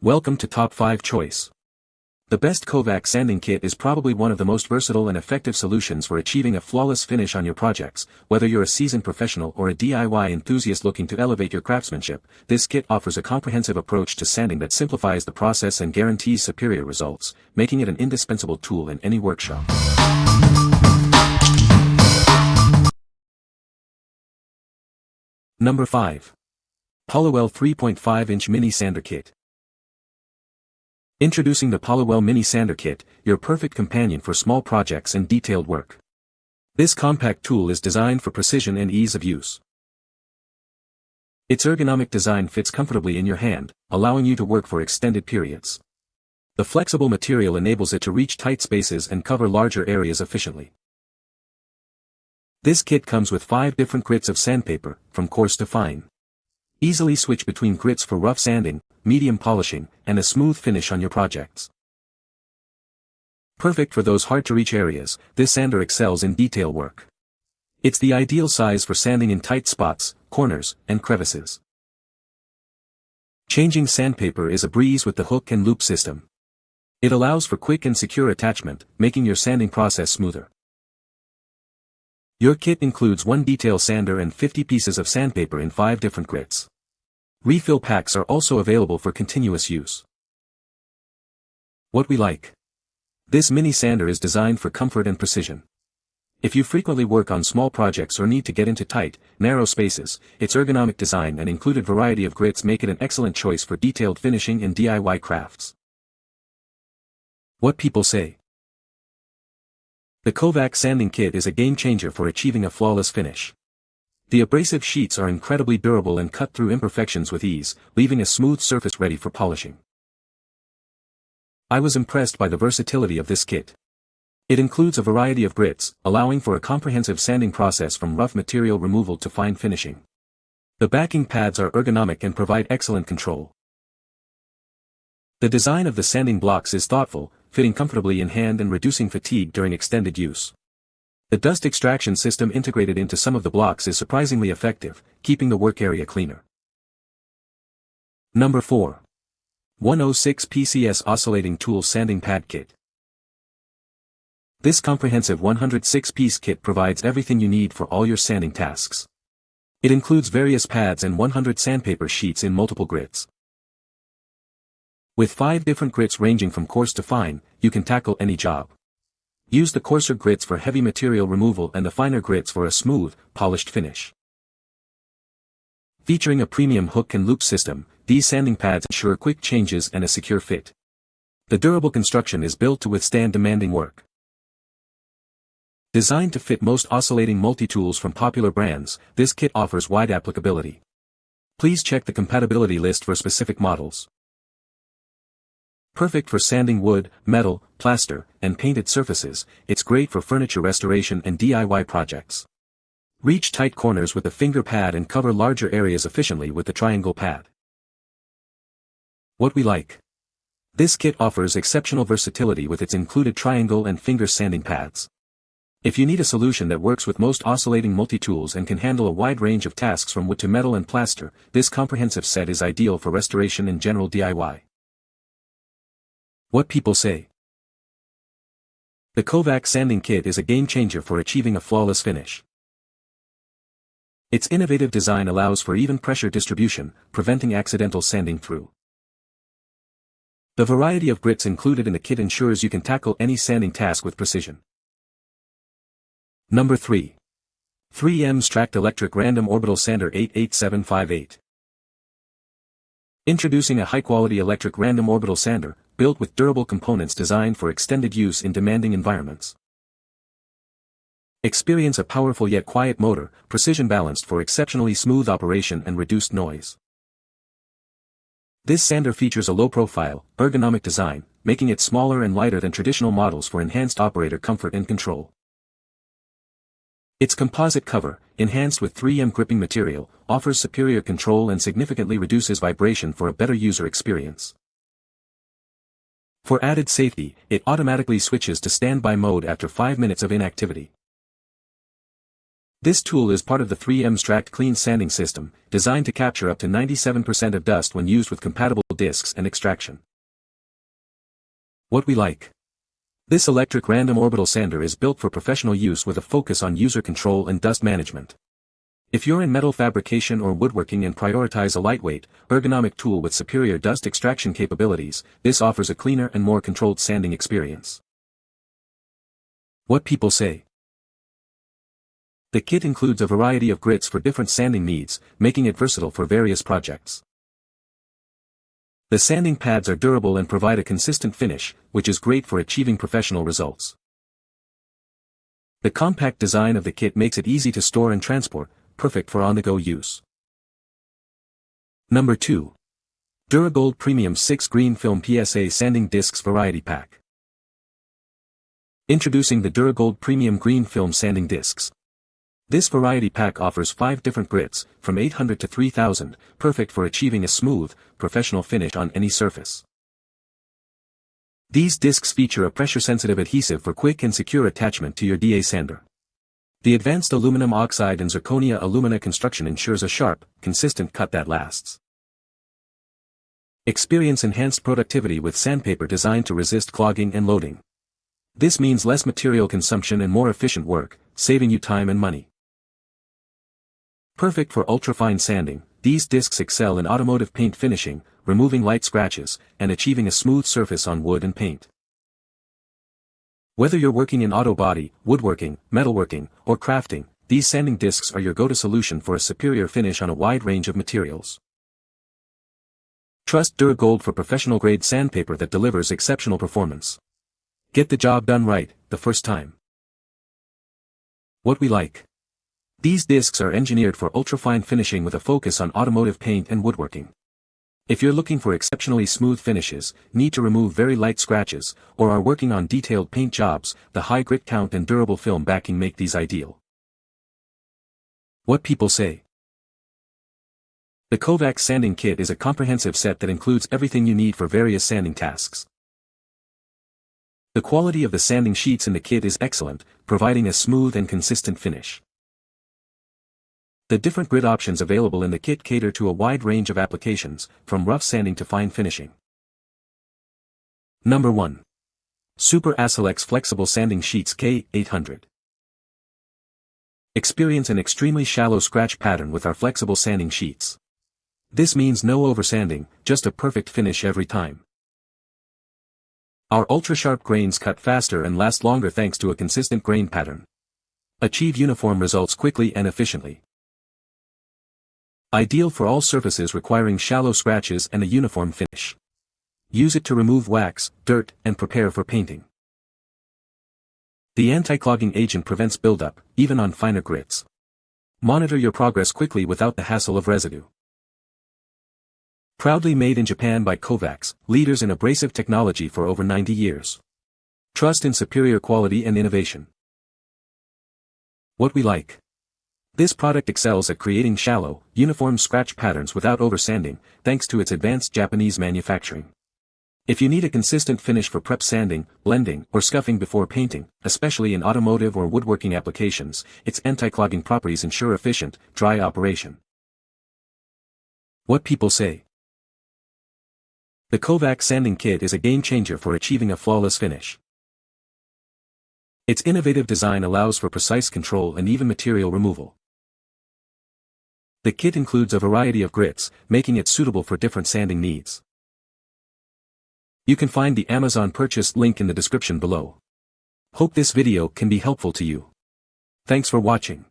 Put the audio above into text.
Welcome to Top 5 Choice. The best Kovax Sanding Kit is probably one of the most versatile and effective solutions for achieving a flawless finish on your projects. Whether you're a seasoned professional or a DIY enthusiast looking to elevate your craftsmanship, this kit offers a comprehensive approach to sanding that simplifies the process and guarantees superior results, making it an indispensable tool in any workshop. Number 5. POLIWELL 3.5-inch Mini Sander Kit. Introducing the POLIWELL Mini Sander Kit, your perfect companion for small projects and detailed work. This compact tool is designed for precision and ease of use. Its ergonomic design fits comfortably in your hand, allowing you to work for extended periods. The flexible material enables it to reach tight spaces and cover larger areas efficiently. This kit comes with 5 different grits of sandpaper, from coarse to fine. Easily switch between grits for rough sanding, medium polishing, and a smooth finish on your projects. Perfect for those hard-to-reach areas, this sander excels in detail work. It's the ideal size for sanding in tight spots, corners, and crevices. Changing sandpaper is a breeze with the hook and loop system. It allows for quick and secure attachment, making your sanding process smoother. Your kit includes 1 detail sander and 50 pieces of sandpaper in 5 different grits. Refill packs are also available for continuous use. What we like. This mini sander is designed for comfort and precision. If you frequently work on small projects or need to get into tight, narrow spaces, its ergonomic design and included variety of grits make it an excellent choice for detailed finishing and DIY crafts. What people say. The Kovax Sanding Kit is a game-changer for achieving a flawless finish. The abrasive sheets are incredibly durable and cut through imperfections with ease, leaving a smooth surface ready for polishing. I was impressed by the versatility of this kit. It includes a variety of grits, allowing for a comprehensive sanding process from rough material removal to fine finishing. The backing pads are ergonomic and provide excellent control. The design of the sanding blocks is thoughtful, fitting comfortably in hand and reducing fatigue during extended use. The dust extraction system integrated into some of the blocks is surprisingly effective, keeping the work area cleaner. Number 4. 106 PCS Oscillating Tool Sanding Pad Kit. This comprehensive 106-piece kit provides everything you need for all your sanding tasks. It includes various pads and 100 sandpaper sheets in multiple grits. With 5 different grits ranging from coarse to fine, you can tackle any job. Use the coarser grits for heavy material removal and the finer grits for a smooth, polished finish. Featuring a premium hook and loop system, these sanding pads ensure quick changes and a secure fit. The durable construction is built to withstand demanding work. Designed to fit most oscillating multi-tools from popular brands, this kit offers wide applicability. Please check the compatibility list for specific models. Perfect for sanding wood, metal, plaster, and painted surfaces, it's great for furniture restoration and DIY projects. Reach tight corners with a finger pad and cover larger areas efficiently with the triangle pad. What we like. This kit offers exceptional versatility with its included triangle and finger sanding pads. If you need a solution that works with most oscillating multi-tools and can handle a wide range of tasks from wood to metal and plaster, this comprehensive set is ideal for restoration and general DIY. What people say. The Kovax Sanding Kit is a game-changer for achieving a flawless finish. Its innovative design allows for even pressure distribution, preventing accidental sanding through. The variety of grits included in the kit ensures you can tackle any sanding task with precision. Number 3. 3M Xtract Electric Random Orbital Sander 88758. Introducing a high-quality electric random orbital sander, built with durable components designed for extended use in demanding environments. Experience a powerful yet quiet motor, precision balanced for exceptionally smooth operation and reduced noise. This sander features a low-profile, ergonomic design, making it smaller and lighter than traditional models for enhanced operator comfort and control. Its composite cover, enhanced with 3M gripping material, offers superior control and significantly reduces vibration for a better user experience. For added safety, it automatically switches to standby mode after 5 minutes of inactivity. This tool is part of the 3M Xtract clean sanding system, designed to capture up to 97% of dust when used with compatible discs and extraction. What we like. This electric random orbital sander is built for professional use with a focus on user control and dust management. If you're in metal fabrication or woodworking and prioritize a lightweight, ergonomic tool with superior dust extraction capabilities, this offers a cleaner and more controlled sanding experience. What people say. The kit includes a variety of grits for different sanding needs, making it versatile for various projects. The sanding pads are durable and provide a consistent finish, which is great for achieving professional results. The compact design of the kit makes it easy to store and transport, perfect for on-the-go use. Number 2. Dura-Gold Premium 6 Green Film PSA Sanding Discs Variety Pack. Introducing the Dura-Gold Premium Green Film Sanding Discs. This variety pack offers 5 different grits, from 800 to 3000, perfect for achieving a smooth, professional finish on any surface. These discs feature a pressure-sensitive adhesive for quick and secure attachment to your DA sander. The advanced aluminum oxide and zirconia alumina construction ensures a sharp, consistent cut that lasts. Experience enhanced productivity with sandpaper designed to resist clogging and loading. This means less material consumption and more efficient work, saving you time and money. Perfect for ultrafine sanding, these discs excel in automotive paint finishing, removing light scratches, and achieving a smooth surface on wood and paint. Whether you're working in auto body, woodworking, metalworking, or crafting, these sanding discs are your go-to solution for a superior finish on a wide range of materials. Trust Dura-Gold for professional-grade sandpaper that delivers exceptional performance. Get the job done right, the first time. What we like. These discs are engineered for ultrafine finishing with a focus on automotive paint and woodworking. If you're looking for exceptionally smooth finishes, need to remove very light scratches, or are working on detailed paint jobs, the high grit count and durable film backing make these ideal. What people say. The Kovax Sanding Kit is a comprehensive set that includes everything you need for various sanding tasks. The quality of the sanding sheets in the kit is excellent, providing a smooth and consistent finish. The different grit options available in the kit cater to a wide range of applications, from rough sanding to fine finishing. Number 1. Super Assilex Flexible Sanding Sheets K800. Experience an extremely shallow scratch pattern with our flexible sanding sheets. This means no oversanding, just a perfect finish every time. Our ultra-sharp grains cut faster and last longer thanks to a consistent grain pattern. Achieve uniform results quickly and efficiently. Ideal for all surfaces requiring shallow scratches and a uniform finish. Use it to remove wax, dirt, and prepare for painting. The anti-clogging agent prevents buildup, even on finer grits. Monitor your progress quickly without the hassle of residue. Proudly made in Japan by Kovax, leaders in abrasive technology for over 90 years. Trust in superior quality and innovation. What we like. This product excels at creating shallow, uniform scratch patterns without oversanding, thanks to its advanced Japanese manufacturing. If you need a consistent finish for prep sanding, blending, or scuffing before painting, especially in automotive or woodworking applications, its anti-clogging properties ensure efficient, dry operation. What people say. The Kovax Sanding Kit is a game-changer for achieving a flawless finish. Its innovative design allows for precise control and even material removal. The kit includes a variety of grits, making it suitable for different sanding needs. You can find the Amazon purchase link in the description below. Hope this video can be helpful to you. Thanks for watching.